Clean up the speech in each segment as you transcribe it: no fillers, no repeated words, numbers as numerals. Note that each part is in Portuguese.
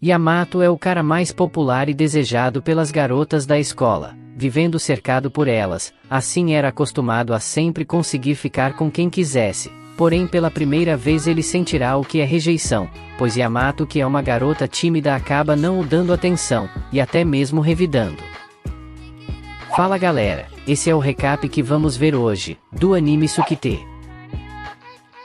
Yamato é o cara mais popular e desejado pelas garotas da escola, vivendo cercado por elas, assim era acostumado a sempre conseguir ficar com quem quisesse. Porém pela primeira vez ele sentirá o que é rejeição, pois Yamato, que é uma garota tímida, acaba não o dando atenção, e até mesmo revidando. Fala galera, esse é o recap que vamos ver hoje, do anime Tsukite.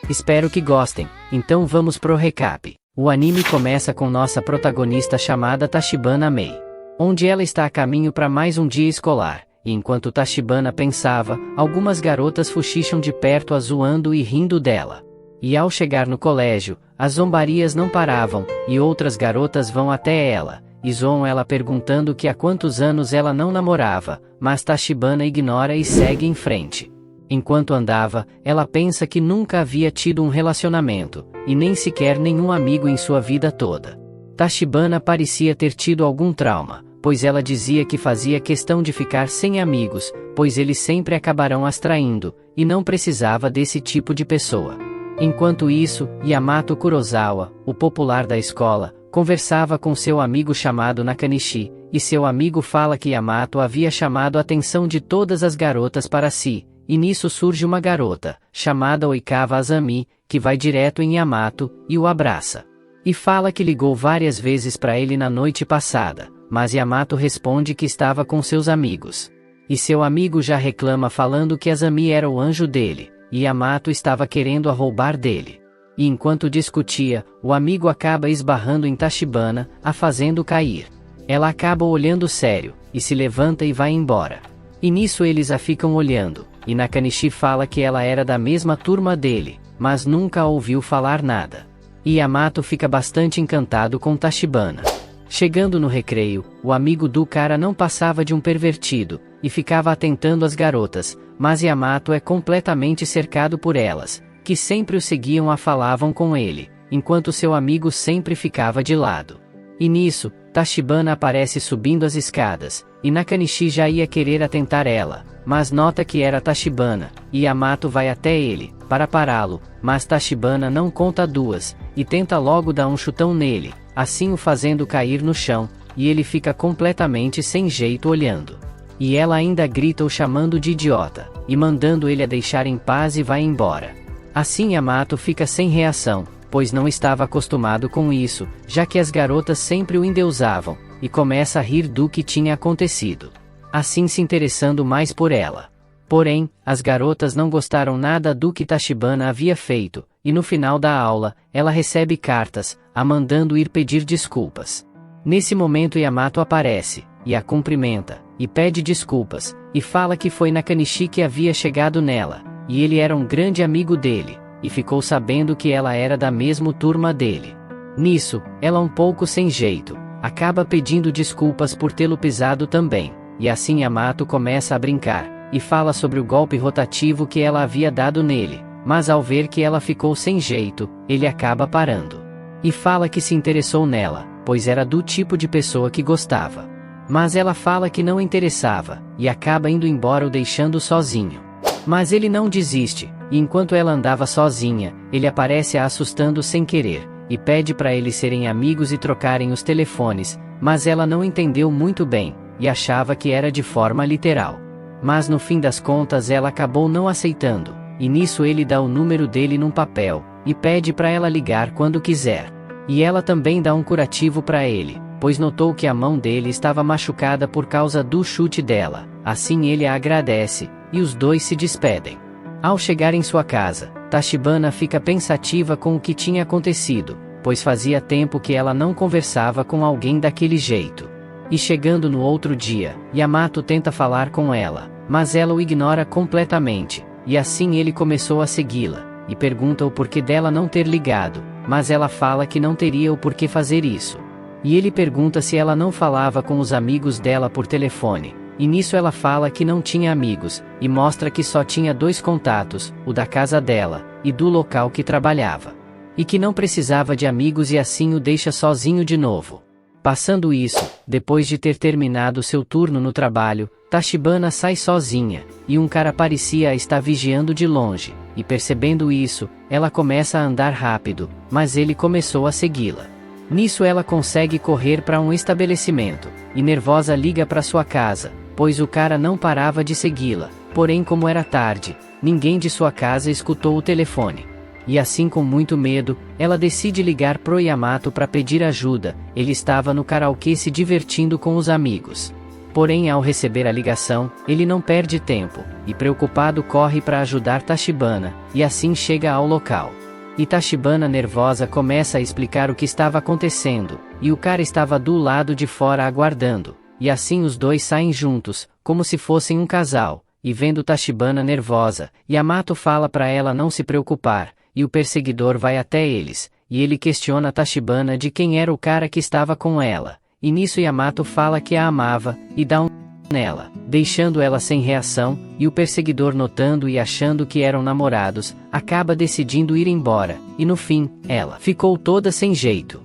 Espero que gostem, então vamos pro recap. O anime começa com nossa protagonista chamada Tachibana Mei, onde ela está a caminho para mais um dia escolar. E enquanto Tachibana pensava, algumas garotas fuxicham de perto, zoando e rindo dela. E ao chegar no colégio, as zombarias não paravam, e outras garotas vão até ela, e zoam ela perguntando que há quantos anos ela não namorava, mas Tachibana ignora e segue em frente. Enquanto andava, ela pensa que nunca havia tido um relacionamento, e nem sequer nenhum amigo em sua vida toda. Tachibana parecia ter tido algum trauma, pois ela dizia que fazia questão de ficar sem amigos, pois eles sempre acabarão as traindo, e não precisava desse tipo de pessoa. Enquanto isso, Yamato Kurosawa, o popular da escola, conversava com seu amigo chamado Nakanishi, e seu amigo fala que Yamato havia chamado a atenção de todas as garotas para si, e nisso surge uma garota, chamada Oikawa Azami, que vai direto em Yamato, e o abraça. E fala que ligou várias vezes para ele na noite passada, mas Yamato responde que estava com seus amigos. E seu amigo já reclama falando que Azami era o anjo dele, e Yamato estava querendo a roubar dele. E enquanto discutia, o amigo acaba esbarrando em Tachibana, a fazendo cair. Ela acaba olhando sério, e se levanta e vai embora. E nisso eles a ficam olhando, e Nakanishi fala que ela era da mesma turma dele, mas nunca ouviu falar nada. E Yamato fica bastante encantado com Tachibana. Chegando no recreio, o amigo do cara não passava de um pervertido, e ficava atentando as garotas, mas Yamato é completamente cercado por elas, que sempre o seguiam e falavam com ele, enquanto seu amigo sempre ficava de lado. E nisso, Tachibana aparece subindo as escadas, e Nakanishi já ia querer atentar ela, mas nota que era Tachibana, e Yamato vai até ele, para pará-lo, mas Tachibana não conta duas, e tenta logo dar um chutão nele, assim o fazendo cair no chão, e ele fica completamente sem jeito olhando. E ela ainda grita o chamando de idiota, e mandando ele a deixar em paz e vai embora. Assim Yamato fica sem reação, pois não estava acostumado com isso, já que as garotas sempre o endeusavam, e começa a rir do que tinha acontecido. Assim se interessando mais por ela. Porém, as garotas não gostaram nada do que Tachibana havia feito, e no final da aula, ela recebe cartas, a mandando ir pedir desculpas. Nesse momento Yamato aparece, e a cumprimenta, e pede desculpas, e fala que foi Nakanishi que havia chegado nela, e ele era um grande amigo dele, e ficou sabendo que ela era da mesma turma dele. Nisso, ela um pouco sem jeito, acaba pedindo desculpas por tê-lo pisado também, e assim Yamato começa a brincar, e fala sobre o golpe rotativo que ela havia dado nele, mas ao ver que ela ficou sem jeito, ele acaba parando. E fala que se interessou nela, pois era do tipo de pessoa que gostava. Mas ela fala que não interessava, e acaba indo embora o deixando sozinho. Mas ele não desiste, e enquanto ela andava sozinha, ele aparece a assustando sem querer, e pede para eles serem amigos e trocarem os telefones, mas ela não entendeu muito bem, e achava que era de forma literal. Mas no fim das contas ela acabou não aceitando, e nisso ele dá o número dele num papel, e pede para ela ligar quando quiser. E ela também dá um curativo para ele, pois notou que a mão dele estava machucada por causa do chute dela, assim ele a agradece, e os dois se despedem. Ao chegar em sua casa, Tachibana fica pensativa com o que tinha acontecido, pois fazia tempo que ela não conversava com alguém daquele jeito. E chegando no outro dia, Yamato tenta falar com ela, mas ela o ignora completamente, e assim ele começou a segui-la, e pergunta o porquê dela não ter ligado, mas ela fala que não teria o porquê fazer isso. E ele pergunta se ela não falava com os amigos dela por telefone, e nisso ela fala que não tinha amigos, e mostra que só tinha 2 contatos, o da casa dela, e do local que trabalhava. E que não precisava de amigos e assim o deixa sozinho de novo. Passando isso, depois de ter terminado seu turno no trabalho, Tachibana sai sozinha, e um cara parecia a estar vigiando de longe, e percebendo isso, ela começa a andar rápido, mas ele começou a segui-la. Nisso ela consegue correr para um estabelecimento, e nervosa liga para sua casa, pois o cara não parava de segui-la, porém como era tarde, ninguém de sua casa escutou o telefone. E assim com muito medo, ela decide ligar pro Yamato para pedir ajuda. Ele estava no karaokê se divertindo com os amigos. Porém ao receber a ligação, ele não perde tempo, e preocupado corre para ajudar Tachibana, e assim chega ao local. E Tachibana nervosa começa a explicar o que estava acontecendo, e o cara estava do lado de fora aguardando, e assim os dois saem juntos, como se fossem um casal, e vendo Tachibana nervosa, Yamato fala para ela não se preocupar, e o perseguidor vai até eles, e ele questiona Tachibana de quem era o cara que estava com ela, e nisso Yamato fala que a amava, e dá um nela, deixando ela sem reação, e o perseguidor notando e achando que eram namorados, acaba decidindo ir embora, e no fim, ela ficou toda sem jeito.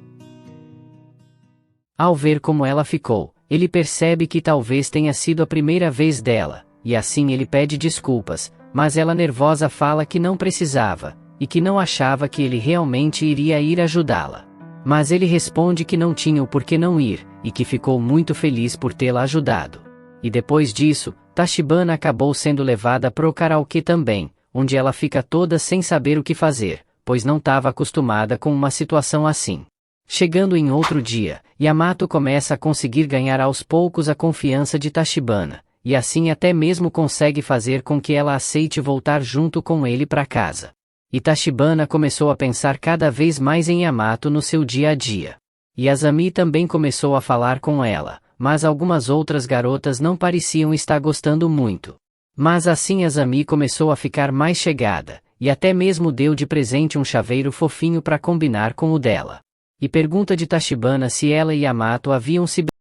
Ao ver como ela ficou, ele percebe que talvez tenha sido a primeira vez dela, e assim ele pede desculpas, mas ela nervosa fala que não precisava, e que não achava que ele realmente iria ir ajudá-la. Mas ele responde que não tinha o porquê não ir, e que ficou muito feliz por tê-la ajudado. E depois disso, Tachibana acabou sendo levada pro karaokê também, onde ela fica toda sem saber o que fazer, pois não estava acostumada com uma situação assim. Chegando em outro dia, Yamato começa a conseguir ganhar aos poucos a confiança de Tachibana, e assim até mesmo consegue fazer com que ela aceite voltar junto com ele para casa. E Tachibana começou a pensar cada vez mais em Yamato no seu dia a dia. E Azami também começou a falar com ela, mas algumas outras garotas não pareciam estar gostando muito. Mas assim Azami começou a ficar mais chegada, e até mesmo deu de presente um chaveiro fofinho para combinar com o dela. E pergunta de Tachibana se ela e Yamato haviam se beijado.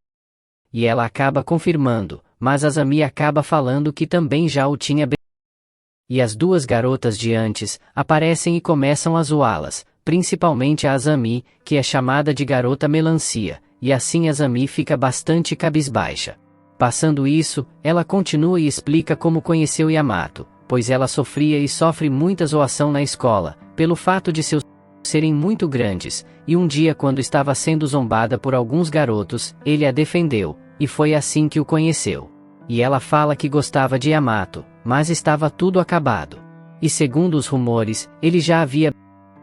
E ela acaba confirmando, mas Azami acaba falando que também já o tinha beijado. E as duas garotas de antes aparecem e começam a zoá-las, principalmente a Azami, que é chamada de garota melancia, e assim Azami fica bastante cabisbaixa. Passando isso, ela continua e explica como conheceu Yamato, pois ela sofria e sofre muita zoação na escola, pelo fato de seus serem muito grandes, e um dia quando estava sendo zombada por alguns garotos, ele a defendeu, e foi assim que o conheceu. E ela fala que gostava de Yamato, mas estava tudo acabado. E segundo os rumores, ele já havia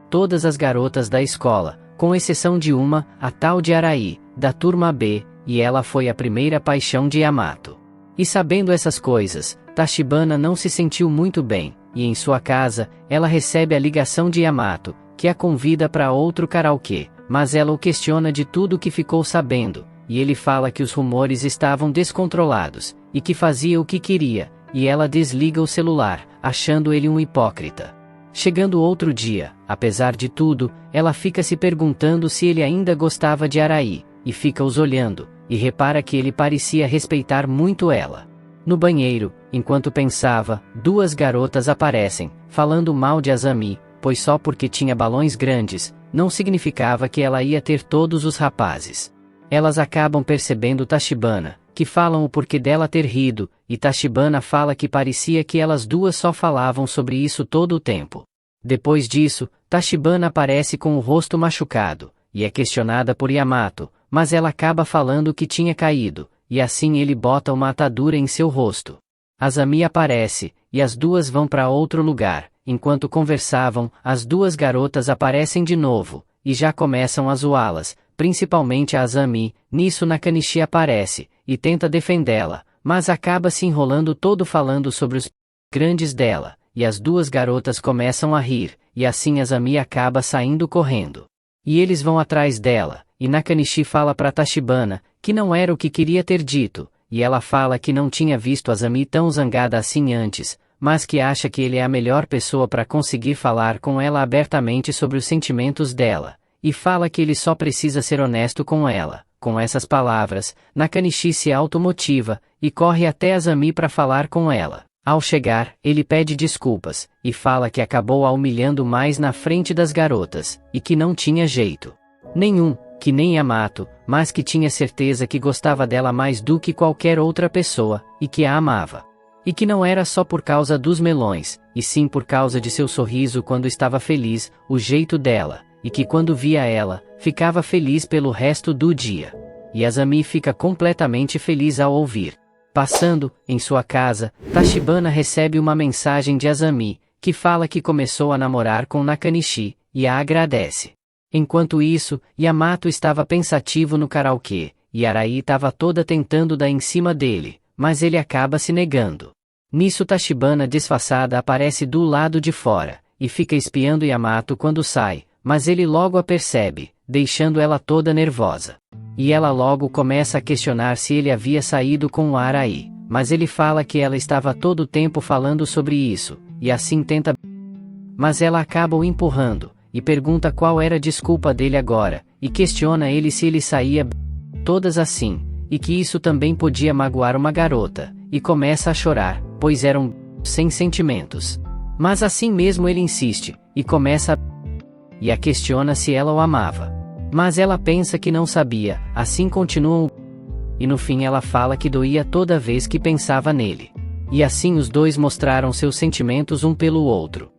todas as garotas da escola, com exceção de uma, a tal de Arai, da turma B, e ela foi a primeira paixão de Yamato. E sabendo essas coisas, Tachibana não se sentiu muito bem, e em sua casa, ela recebe a ligação de Yamato, que a convida para outro karaokê, mas ela o questiona de tudo o que ficou sabendo, e ele fala que os rumores estavam descontrolados, e que fazia o que queria, e ela desliga o celular, achando ele um hipócrita. Chegando outro dia, apesar de tudo, ela fica se perguntando se ele ainda gostava de Arai, e fica os olhando, e repara que ele parecia respeitar muito ela. No banheiro, enquanto pensava, duas garotas aparecem, falando mal de Azami, pois só porque tinha balões grandes, não significava que ela ia ter todos os rapazes. Elas acabam percebendo Tachibana, que falam o porquê dela ter rido, e Tachibana fala que parecia que elas duas só falavam sobre isso todo o tempo. Depois disso, Tachibana aparece com o rosto machucado, e é questionada por Yamato, mas ela acaba falando que tinha caído, e assim ele bota uma atadura em seu rosto. Azami aparece, e as duas vão para outro lugar. Enquanto conversavam, as duas garotas aparecem de novo, e já começam a zoá-las, principalmente a Azami. Nisso Nakanishi aparece, e tenta defendê-la, mas acaba se enrolando todo falando sobre os grandes dela, e as duas garotas começam a rir, e assim Azami acaba saindo correndo. E eles vão atrás dela, e Nakanishi fala para Tachibana, que não era o que queria ter dito, e ela fala que não tinha visto Azami tão zangada assim antes, mas que acha que ele é a melhor pessoa para conseguir falar com ela abertamente sobre os sentimentos dela, e fala que ele só precisa ser honesto com ela. Com essas palavras, Nakanishi se automotiva, e corre até Azami para falar com ela. Ao chegar, ele pede desculpas, e fala que acabou a humilhando mais na frente das garotas, e que não tinha jeito nenhum, que nem Yamato, mas que tinha certeza que gostava dela mais do que qualquer outra pessoa, e que a amava. E que não era só por causa dos melões, e sim por causa de seu sorriso quando estava feliz, o jeito dela, e que quando via ela, ficava feliz pelo resto do dia. E Azami fica completamente feliz ao ouvir. Passando, em sua casa, Tachibana recebe uma mensagem de Azami, que fala que começou a namorar com Nakanishi, e a agradece. Enquanto isso, Yamato estava pensativo no karaokê, e Arai estava toda tentando dar em cima dele, mas ele acaba se negando. Nisso Tachibana disfarçada aparece do lado de fora, e fica espiando Yamato quando sai, mas ele logo a percebe, deixando ela toda nervosa. E ela logo começa a questionar se ele havia saído com o Arai, mas ele fala que ela estava todo o tempo falando sobre isso, e assim tenta. Mas ela acaba o empurrando, e pergunta qual era a desculpa dele agora, e questiona ele se ele saía todas assim, e que isso também podia magoar uma garota, e começa a chorar, pois eram sem sentimentos. Mas assim mesmo ele insiste, e começa e a questiona se ela o amava. Mas ela pensa que não sabia, assim continuam. E no fim ela fala que doía toda vez que pensava nele. E assim os dois mostraram seus sentimentos um pelo outro.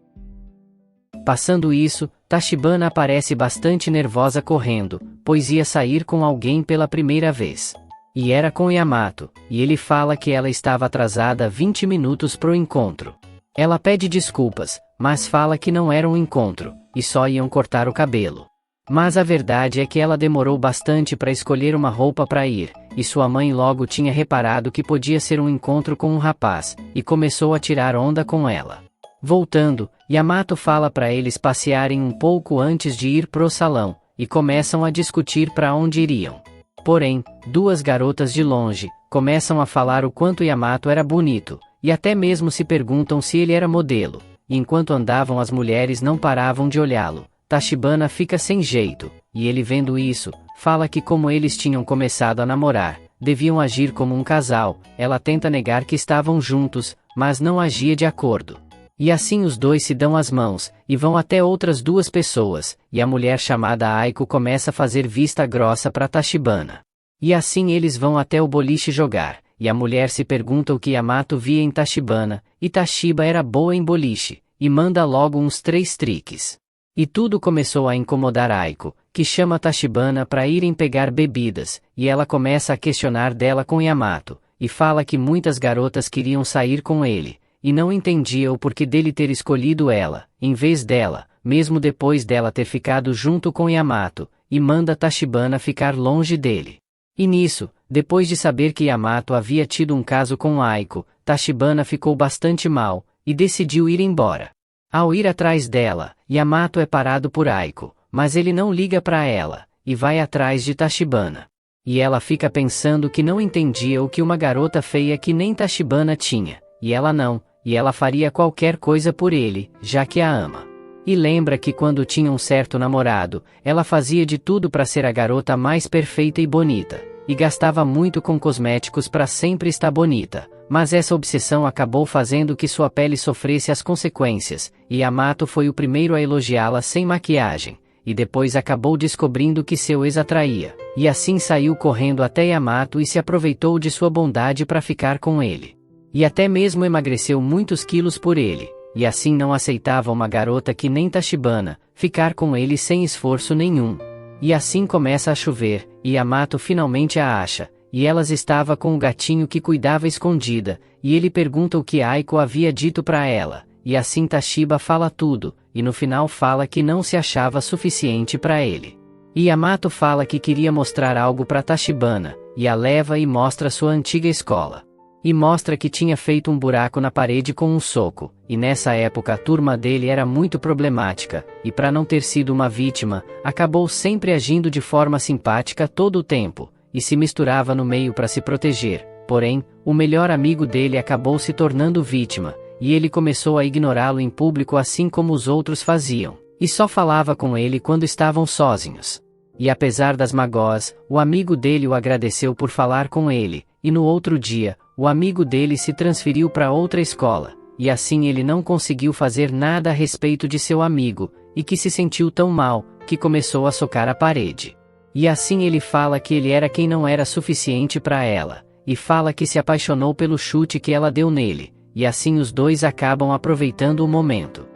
Passando isso, Tachibana aparece bastante nervosa correndo, pois ia sair com alguém pela primeira vez. E era com Yamato, e ele fala que ela estava atrasada 20 minutos pro encontro. Ela pede desculpas, mas fala que não era um encontro, e só iam cortar o cabelo. Mas a verdade é que ela demorou bastante para escolher uma roupa para ir, e sua mãe logo tinha reparado que podia ser um encontro com um rapaz, e começou a tirar onda com ela. Voltando, Yamato fala para eles passearem um pouco antes de ir pro salão, e começam a discutir para onde iriam. Porém, duas garotas de longe, começam a falar o quanto Yamato era bonito, e até mesmo se perguntam se ele era modelo, e enquanto andavam as mulheres não paravam de olhá-lo. Tachibana fica sem jeito, e ele vendo isso, fala que como eles tinham começado a namorar, deviam agir como um casal. Ela tenta negar que estavam juntos, mas não agia de acordo. E assim os dois se dão as mãos, e vão até outras duas pessoas, e a mulher chamada Aiko começa a fazer vista grossa para Tachibana. E assim eles vão até o boliche jogar, e a mulher se pergunta o que Yamato via em Tachibana, e Tashiba era boa em boliche, e manda logo uns 3 triques. E tudo começou a incomodar Aiko, que chama Tachibana para irem pegar bebidas, e ela começa a questionar dela com Yamato, e fala que muitas garotas queriam sair com ele, e não entendia o porquê dele ter escolhido ela, em vez dela, mesmo depois dela ter ficado junto com Yamato, e manda Tachibana ficar longe dele. E nisso, depois de saber que Yamato havia tido um caso com Aiko, Tachibana ficou bastante mal, e decidiu ir embora. Ao ir atrás dela, Yamato é parado por Aiko, mas ele não liga para ela, e vai atrás de Tachibana. E ela fica pensando que não entendia o que uma garota feia que nem Tachibana tinha, e ela faria qualquer coisa por ele, já que a ama. E lembra que quando tinha um certo namorado, ela fazia de tudo para ser a garota mais perfeita e bonita, e gastava muito com cosméticos para sempre estar bonita. Mas essa obsessão acabou fazendo que sua pele sofresse as consequências, e Yamato foi o primeiro a elogiá-la sem maquiagem, e depois acabou descobrindo que seu ex atraía, e assim saiu correndo até Yamato e se aproveitou de sua bondade para ficar com ele. E até mesmo emagreceu muitos quilos por ele, e assim não aceitava uma garota que nem Tachibana, ficar com ele sem esforço nenhum. E assim começa a chover, e Yamato finalmente a acha, e elas estava com o gatinho que cuidava escondida, e ele pergunta o que Aiko havia dito para ela, e assim Tashiba fala tudo, e no final fala que não se achava suficiente para ele. E Yamato fala que queria mostrar algo para Tachibana, e a leva e mostra sua antiga escola. E mostra que tinha feito um buraco na parede com um soco, e nessa época a turma dele era muito problemática, e para não ter sido uma vítima, acabou sempre agindo de forma simpática todo o tempo, e se misturava no meio para se proteger. Porém, o melhor amigo dele acabou se tornando vítima, e ele começou a ignorá-lo em público assim como os outros faziam, e só falava com ele quando estavam sozinhos. E apesar das mágoas, o amigo dele o agradeceu por falar com ele, e no outro dia, o amigo dele se transferiu para outra escola, e assim ele não conseguiu fazer nada a respeito de seu amigo, e que se sentiu tão mal, que começou a socar a parede. E assim ele fala que ele era quem não era suficiente para ela, e fala que se apaixonou pelo chute que ela deu nele, e assim os dois acabam aproveitando o momento.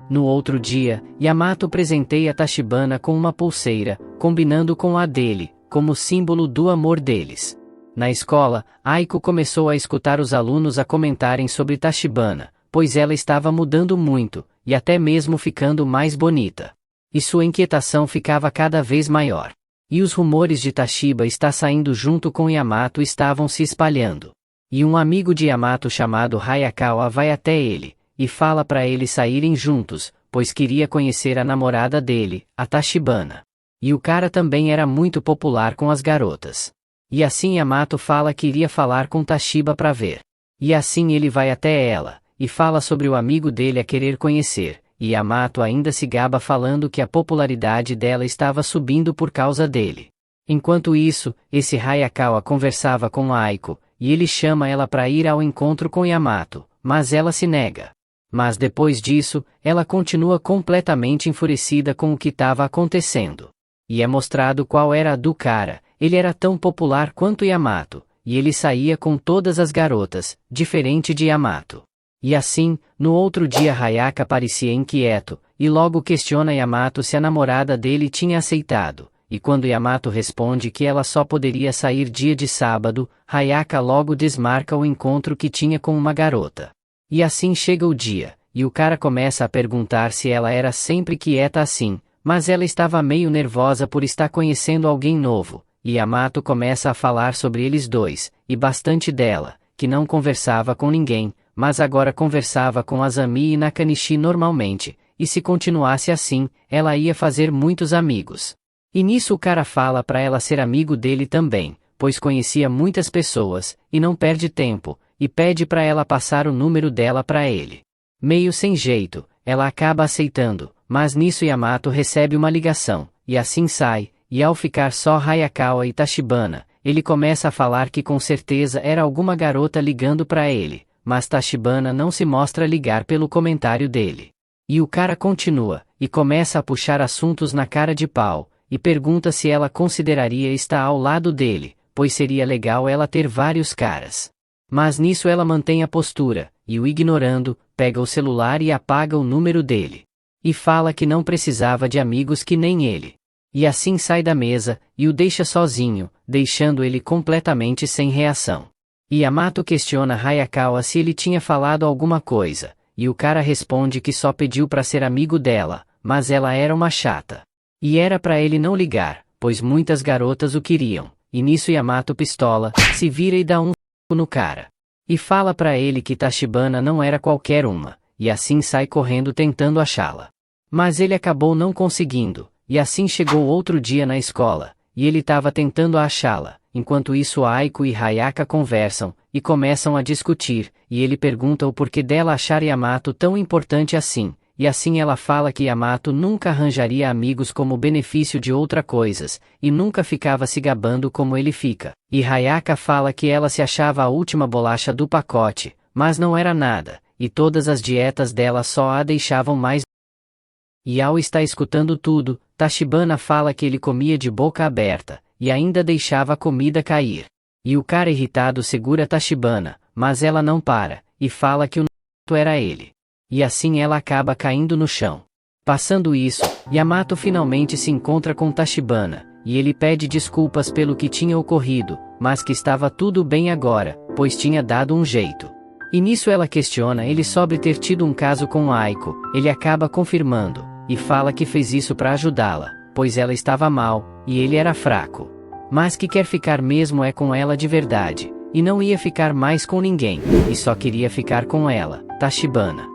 No outro dia, Yamato presenteia Tachibana com uma pulseira, combinando com a dele, como símbolo do amor deles. Na escola, Aiko começou a escutar os alunos a comentarem sobre Tachibana, pois ela estava mudando muito, e até mesmo ficando mais bonita. E sua inquietação ficava cada vez maior. E os rumores de Tashiba estar saindo junto com Yamato estavam se espalhando. E um amigo de Yamato chamado Hayakawa vai até ele, e fala para eles saírem juntos, pois queria conhecer a namorada dele, a Tachibana. E o cara também era muito popular com as garotas. E assim Yamato fala que iria falar com Tashiba para ver. E assim ele vai até ela, e fala sobre o amigo dele a querer conhecer, e Yamato ainda se gaba falando que a popularidade dela estava subindo por causa dele. Enquanto isso, esse Hayakawa conversava com Aiko, e ele chama ela para ir ao encontro com Yamato, mas ela se nega. Mas depois disso, ela continua completamente enfurecida com o que estava acontecendo. E é mostrado qual era a do cara, ele era tão popular quanto Yamato, e ele saía com todas as garotas, diferente de Yamato. E assim, no outro dia Hayaka parecia inquieto, e logo questiona Yamato se a namorada dele tinha aceitado, e quando Yamato responde que ela só poderia sair dia de sábado, Hayaka logo desmarca o encontro que tinha com uma garota. E assim chega o dia, e o cara começa a perguntar se ela era sempre quieta assim, mas ela estava meio nervosa por estar conhecendo alguém novo, e Yamato começa a falar sobre eles dois, e bastante dela, que não conversava com ninguém, mas agora conversava com Azami e Nakanishi normalmente, e se continuasse assim, ela ia fazer muitos amigos. E nisso o cara fala para ela ser amigo dele também, pois conhecia muitas pessoas, e não perde tempo, e pede para ela passar o número dela para ele. Meio sem jeito, ela acaba aceitando, mas nisso Yamato recebe uma ligação, e assim sai, e ao ficar só Hayakawa e Tachibana, ele começa a falar que com certeza era alguma garota ligando para ele, mas Tachibana não se mostra ligar pelo comentário dele. E o cara continua, e começa a puxar assuntos na cara de pau, e pergunta se ela consideraria estar ao lado dele, pois seria legal ela ter vários caras. Mas nisso ela mantém a postura, e o ignorando, pega o celular e apaga o número dele. E fala que não precisava de amigos que nem ele. E assim sai da mesa, e o deixa sozinho, deixando ele completamente sem reação. E Yamato questiona Hayakawa se ele tinha falado alguma coisa, e o cara responde que só pediu para ser amigo dela, mas ela era uma chata. E era para ele não ligar, pois muitas garotas o queriam, e nisso Yamato pistola, se vira e dá um no cara. E fala para ele que Tachibana não era qualquer uma, e assim sai correndo tentando achá-la. Mas ele acabou não conseguindo, e assim chegou outro dia na escola, e ele estava tentando achá-la. Enquanto isso Aiko e Hayaka conversam, e começam a discutir, e ele pergunta o porquê dela achar Yamato tão importante assim, e assim ela fala que Yamato nunca arranjaria amigos como benefício de outras coisas, e nunca ficava se gabando como ele fica. E Hayaka fala que ela se achava a última bolacha do pacote, mas não era nada, e todas as dietas dela só a deixavam mais. E ao estar escutando tudo, Tachibana fala que ele comia de boca aberta, e ainda deixava a comida cair. E o cara irritado segura Tachibana, mas ela não para, e fala que o n***** era ele. E assim ela acaba caindo no chão. Passando isso, Yamato finalmente se encontra com Tachibana, e ele pede desculpas pelo que tinha ocorrido, mas que estava tudo bem agora, pois tinha dado um jeito. E nisso ela questiona ele sobre ter tido um caso com Aiko, ele acaba confirmando, e fala que fez isso para ajudá-la, pois ela estava mal, e ele era fraco. Mas que quer ficar mesmo é com ela de verdade, e não ia ficar mais com ninguém, e só queria ficar com ela, Tachibana.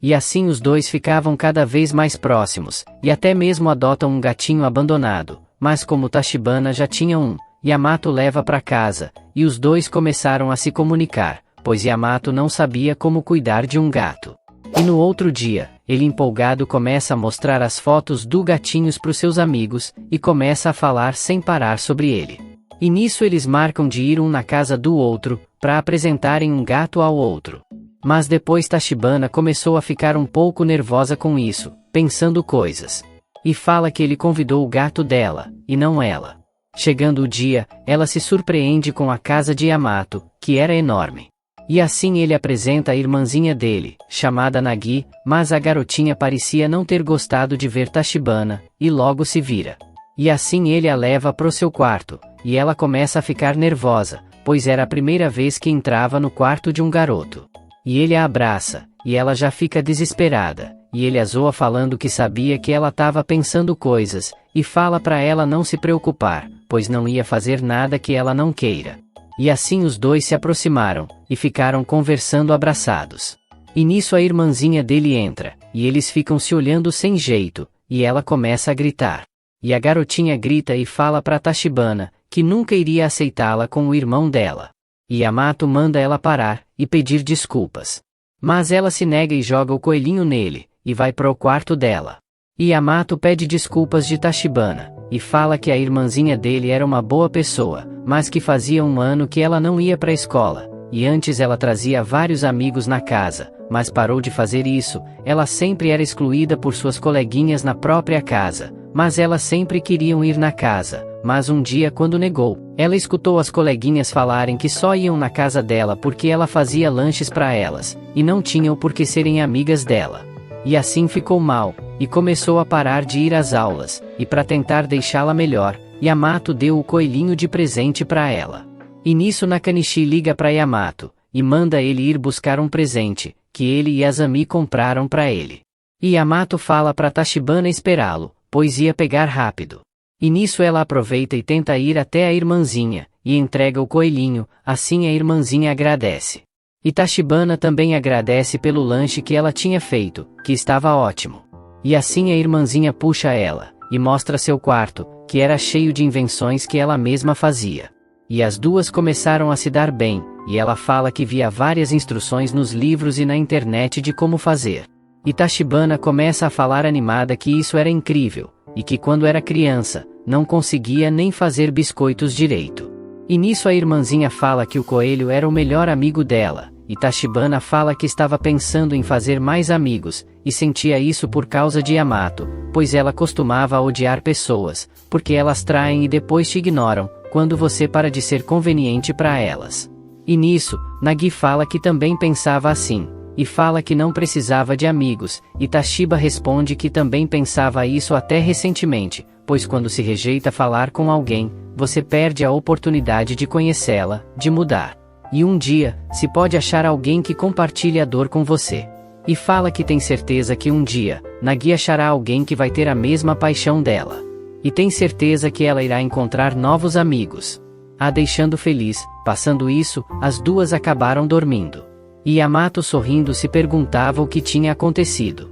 E assim os dois ficavam cada vez mais próximos, e até mesmo adotam um gatinho abandonado, mas como Tachibana já tinha um, Yamato leva para casa, e os dois começaram a se comunicar, pois Yamato não sabia como cuidar de um gato. E no outro dia, ele empolgado começa a mostrar as fotos do gatinhos para os seus amigos, e começa a falar sem parar sobre ele. E nisso eles marcam de ir um na casa do outro, para apresentarem um gato ao outro. Mas depois Tachibana começou a ficar um pouco nervosa com isso, pensando coisas. E fala que ele convidou o gato dela, e não ela. Chegando o dia, ela se surpreende com a casa de Yamato, que era enorme. E assim ele apresenta a irmãzinha dele, chamada Nagi, mas a garotinha parecia não ter gostado de ver Tachibana, e logo se vira. E assim ele a leva pro seu quarto, e ela começa a ficar nervosa, pois era a primeira vez que entrava no quarto de um garoto. E ele a abraça, e ela já fica desesperada, e ele a zoa falando que sabia que ela estava pensando coisas, e fala para ela não se preocupar, pois não ia fazer nada que ela não queira. E assim os dois se aproximaram, e ficaram conversando abraçados. E nisso a irmãzinha dele entra, e eles ficam se olhando sem jeito, e ela começa a gritar. E a garotinha grita e fala para Tachibana, que nunca iria aceitá-la com o irmão dela. E Yamato manda ela parar, e pedir desculpas. Mas ela se nega e joga o coelhinho nele, e vai pro quarto dela. E Yamato pede desculpas de Tachibana, e fala que a irmãzinha dele era uma boa pessoa, mas que fazia um ano que ela não ia pra escola, e antes ela trazia vários amigos na casa, mas parou de fazer isso. Ela sempre era excluída por suas coleguinhas na própria casa, mas elas sempre queriam ir na casa, mas um dia quando negou, ela escutou as coleguinhas falarem que só iam na casa dela porque ela fazia lanches para elas, e não tinham por que serem amigas dela. E assim ficou mal, e começou a parar de ir às aulas, e para tentar deixá-la melhor, Yamato deu o coelhinho de presente para ela. E nisso Nakanishi liga para Yamato, e manda ele ir buscar um presente, que ele e Azami compraram para ele. E Yamato fala para Tachibana esperá-lo, pois ia pegar rápido. E nisso ela aproveita e tenta ir até a irmãzinha, e entrega o coelhinho, assim a irmãzinha agradece. E Tachibana também agradece pelo lanche que ela tinha feito, que estava ótimo. E assim a irmãzinha puxa ela, e mostra seu quarto, que era cheio de invenções que ela mesma fazia. E as duas começaram a se dar bem, e ela fala que via várias instruções nos livros e na internet de como fazer. E Tachibana começa a falar animada que isso era incrível, e que quando era criança, não conseguia nem fazer biscoitos direito. E nisso a irmãzinha fala que o coelho era o melhor amigo dela, e Tachibana fala que estava pensando em fazer mais amigos, e sentia isso por causa de Yamato, pois ela costumava odiar pessoas, porque elas traem e depois te ignoram, quando você para de ser conveniente para elas. E nisso, Nagi fala que também pensava assim, e fala que não precisava de amigos, e Tashiba responde que também pensava isso até recentemente, pois quando se rejeita falar com alguém, você perde a oportunidade de conhecê-la, de mudar. E um dia, se pode achar alguém que compartilhe a dor com você. E fala que tem certeza que um dia, Nagi achará alguém que vai ter a mesma paixão dela. E tem certeza que ela irá encontrar novos amigos. A deixando feliz. Passando isso, as duas acabaram dormindo. E Yamato sorrindo se perguntava o que tinha acontecido.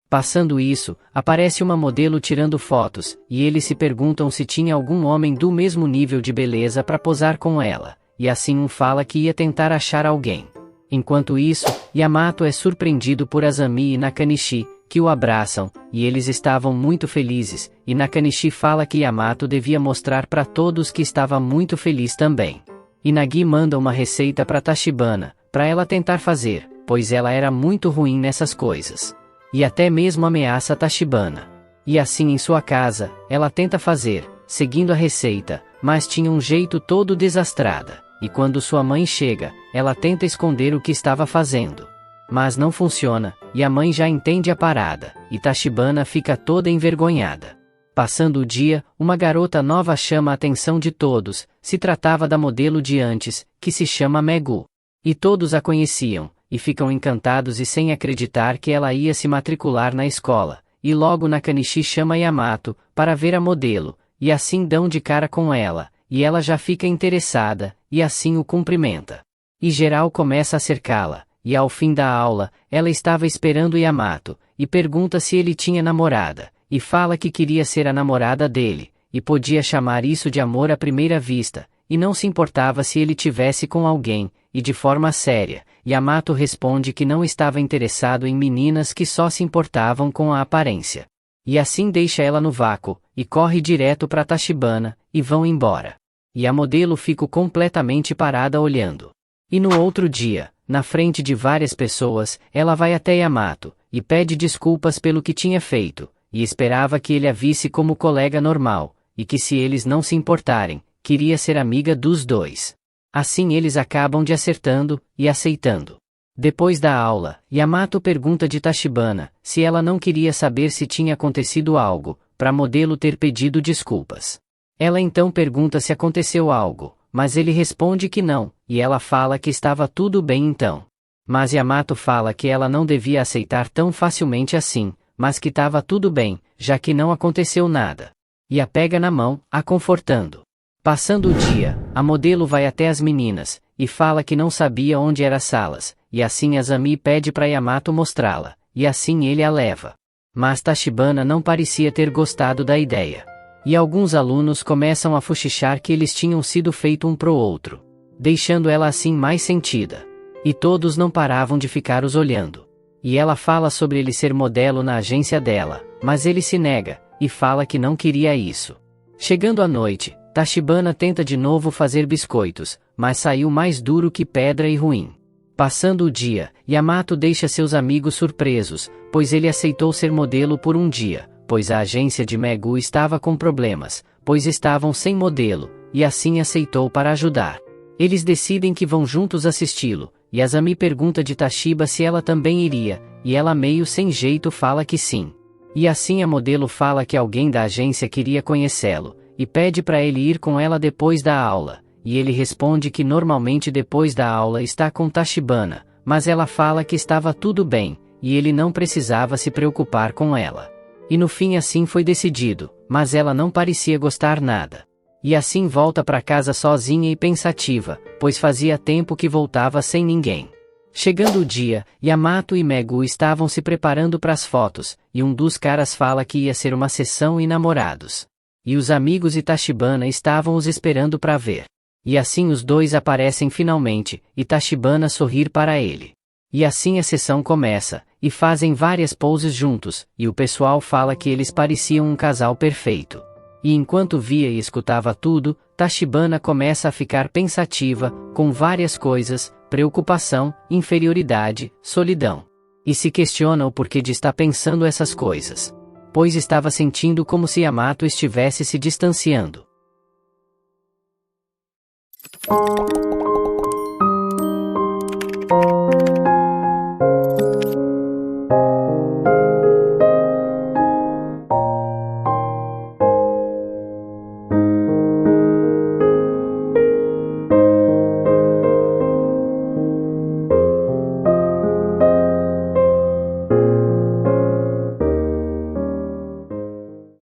Passando isso, aparece uma modelo tirando fotos, e eles se perguntam se tinha algum homem do mesmo nível de beleza para posar com ela, e assim um fala que ia tentar achar alguém. Enquanto isso, Yamato é surpreendido por Azami e Nakanishi, que o abraçam, e eles estavam muito felizes, e Nakanishi fala que Yamato devia mostrar para todos que estava muito feliz também. E Nagi manda uma receita para Tachibana, para ela tentar fazer, pois ela era muito ruim nessas coisas. E até mesmo ameaça Tachibana. E assim em sua casa, ela tenta fazer, seguindo a receita, mas tinha um jeito todo desastrada, e quando sua mãe chega, ela tenta esconder o que estava fazendo. Mas não funciona, e a mãe já entende a parada, e Tachibana fica toda envergonhada. Passando o dia, uma garota nova chama a atenção de todos, se tratava da modelo de antes, que se chama Megu. E todos a conheciam, e ficam encantados e sem acreditar que ela ia se matricular na escola, e logo Nakanishi chama Yamato, para ver a modelo, e assim dão de cara com ela, e ela já fica interessada, e assim o cumprimenta. E geral começa a cercá-la, e ao fim da aula, ela estava esperando Yamato, e pergunta se ele tinha namorada, e fala que queria ser a namorada dele, e podia chamar isso de amor à primeira vista, e não se importava se ele tivesse com alguém, e de forma séria, Yamato responde que não estava interessado em meninas que só se importavam com a aparência. E assim deixa ela no vácuo, e corre direto para Tachibana, e vão embora. E a modelo fica completamente parada olhando. E no outro dia, na frente de várias pessoas, ela vai até Yamato, e pede desculpas pelo que tinha feito, e esperava que ele a visse como colega normal, e que se eles não se importarem, queria ser amiga dos dois. Assim eles acabam de acertando e aceitando. Depois da aula, Yamato pergunta de Tachibana se ela não queria saber se tinha acontecido algo, para modelo ter pedido desculpas. Ela então pergunta se aconteceu algo, mas ele responde que não, e ela fala que estava tudo bem então. Mas Yamato fala que ela não devia aceitar tão facilmente assim, mas que estava tudo bem, já que não aconteceu nada. E a pega na mão, a confortando. Passando o dia, a modelo vai até as meninas, e fala que não sabia onde eram as salas, e assim Azami pede para Yamato mostrá-la, e assim ele a leva. Mas Tachibana não parecia ter gostado da ideia. E alguns alunos começam a fuxichar que eles tinham sido feito um pro outro, deixando ela assim mais sentida. E todos não paravam de ficar os olhando. E ela fala sobre ele ser modelo na agência dela, mas ele se nega, e fala que não queria isso. Chegando à noite, Tachibana tenta de novo fazer biscoitos, mas saiu mais duro que pedra e ruim. Passando o dia, Yamato deixa seus amigos surpresos, pois ele aceitou ser modelo por um dia, pois a agência de Megu estava com problemas, pois estavam sem modelo, e assim aceitou para ajudar. Eles decidem que vão juntos assisti-lo, e Azami pergunta de Tashiba se ela também iria, e ela meio sem jeito fala que sim. E assim a modelo fala que alguém da agência queria conhecê-lo, e pede para ele ir com ela depois da aula, e ele responde que normalmente depois da aula está com Tachibana, mas ela fala que estava tudo bem, e ele não precisava se preocupar com ela. E no fim assim foi decidido, mas ela não parecia gostar nada. E assim volta para casa sozinha e pensativa, pois fazia tempo que voltava sem ninguém. Chegando o dia, Yamato e Megu estavam se preparando para as fotos, e um dos caras fala que ia ser uma sessão e namorados. E os amigos e Tachibana estavam os esperando para ver. E assim os dois aparecem finalmente, e Tachibana sorrir para ele. E assim a sessão começa, e fazem várias poses juntos, e o pessoal fala que eles pareciam um casal perfeito. E enquanto via e escutava tudo, Tachibana começa a ficar pensativa, com várias coisas, preocupação, inferioridade, solidão. E se questiona o porquê de estar pensando essas coisas. Pois estava sentindo como se Yamato estivesse se distanciando.